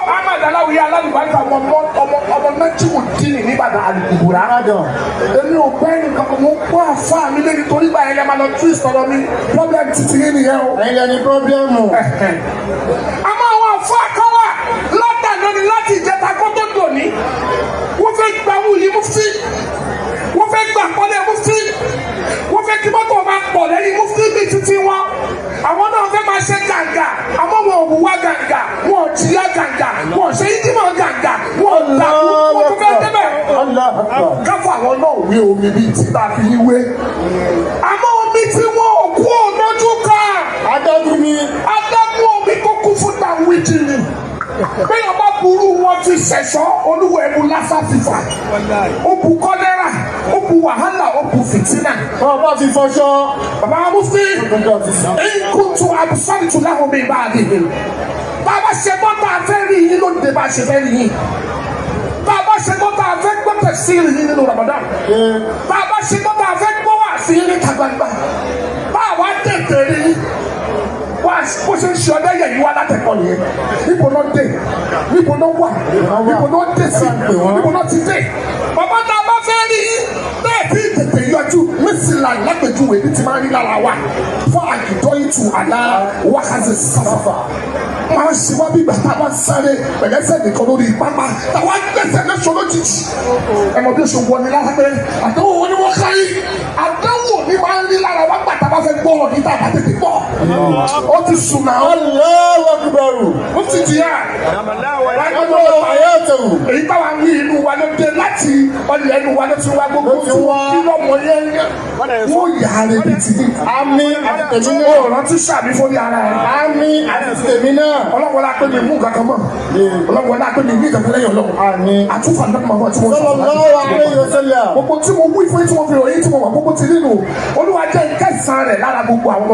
Amadalawi alábìbáríkà ọmọ Nájímù Dínì nígbàdàn àlùkùbùrà. Èmi ò bẹ́ẹ̀ nìkan kò mú kó àfa mi lé nítorí báyìí lẹ́ẹ̀ máa lọ tú ìsọ̀rọ̀ mi. Problem titi yé nìyẹn o. Ẹ̀yin lẹni pọ́blẹ́mù. Àmọ́ àwọn àfa kan wà látàná ni láti ìjẹta kó tó dòní. Wọ́n fẹ́ gba wúyí mú fi. Wọ́n fẹ́ gbà kọ́lé mú fi. Wọ́n fẹ́ kí mọ́tò máa pọ̀ lẹ́yìn mú fi bí títí wọn. Àwọn náà fẹ́ máa ṣe gàǹgà. Àmọ́ wọn ò wúwá gàǹgà. Wọn ò jìyà gàǹgà. Wọn ò ṣe ìdímọ̀ gàǹgà. Wọn ò dàgbù. Wọ́n tún fẹ́ débẹ̀. Káfọ́ àwọn náà wí omi bíi tí bá fi yí wé. Àmọ́ omi tí wọn ò kú ònójú kan. Adágún ni. Adágún omi tó kú fún tàwíjì ni. Bí ọba burú wọn fi ṣẹ̀ṣọ́ olúwo ẹ̀bù lásà fífà. Ó bu kọ́lẹ́rà, ó bu wàhálà, ó bu fìtínà. Ọba fi fọṣọ. Bàbá wa mú sí. Nkútu abusari tún láwọn mi bá a lè lè. Bàbá ṣe bọ́tà fẹ́ rí yín ló dé bá a ṣe fẹ́ rí yín. Bàbá ṣe bọ́tà fẹ́ gbọ́tà sí rí yín nínú Ramadan. Bàbá ṣe bọ́tà fẹ́ gbọ́ wà sí yín ní kagbangba. Bàbá tètè rí yín. Bó ṣe ń ṣe ọdẹ yẹ yìí wá látẹ̀kọ́ nìyẹn. Níbo náà dé? Níbo náà wà? Níbo náà dé sí? Níbo náà ti dé? Bàbá náà bá fẹ́ rí bẹ́ẹ̀ tí tètè yọjú mísìlá lápẹ̀júwe ní ti máa rí lára wa fún àgìdọ́ ìtù àlá wákàtí sáfàfà. Máa ṣe wá bí gbàtà bá sáré pẹ̀lẹ́sẹ̀ nìkan lórí pápá táwa gbẹ̀sẹ̀ lẹ́sọ̀ lójijì. Ẹ̀mọ́ bí oṣù wọ ni lára pé àdánwò wọn ni wọ́n kárí. Àdánwò ni máa ń rí lára wa gbàtà bá fẹ́ gbọ́ ọ̀ níta àbá tètè gbọ́. Ó ti sùn náà. Allahu Akbar. Ó ti jìyà. Èyí táwa ń rí inú wa ló dé láti ọlẹ̀ ẹnu wa ló ti wá gbogbo tí wọ́n kí lọ́mọ yẹn wọ́n yà á lè bìtì ní. Àmín àti tèmi náà. Ó rántí sàmì fórí ara ẹ̀. Àmín àti tèmi náà. Ọlọ́wọ́ la pé mi mú nǹkan kan mọ̀. Ọlọ́wọ́ la pé mi ní ìjọba lẹ́yìn Ọlọ́run. Àmín. Àtúfà náà mọ̀ mọ̀ tí mo sọ. Sallallahu alaihi wasallam. Gbogbo tí mo wí fún tí mo fi ròyìn tí mo mọ̀ gbogbo ti nínú Olúwa jẹ́ ìkẹsàn-án rẹ̀ lára gbogbo àwọn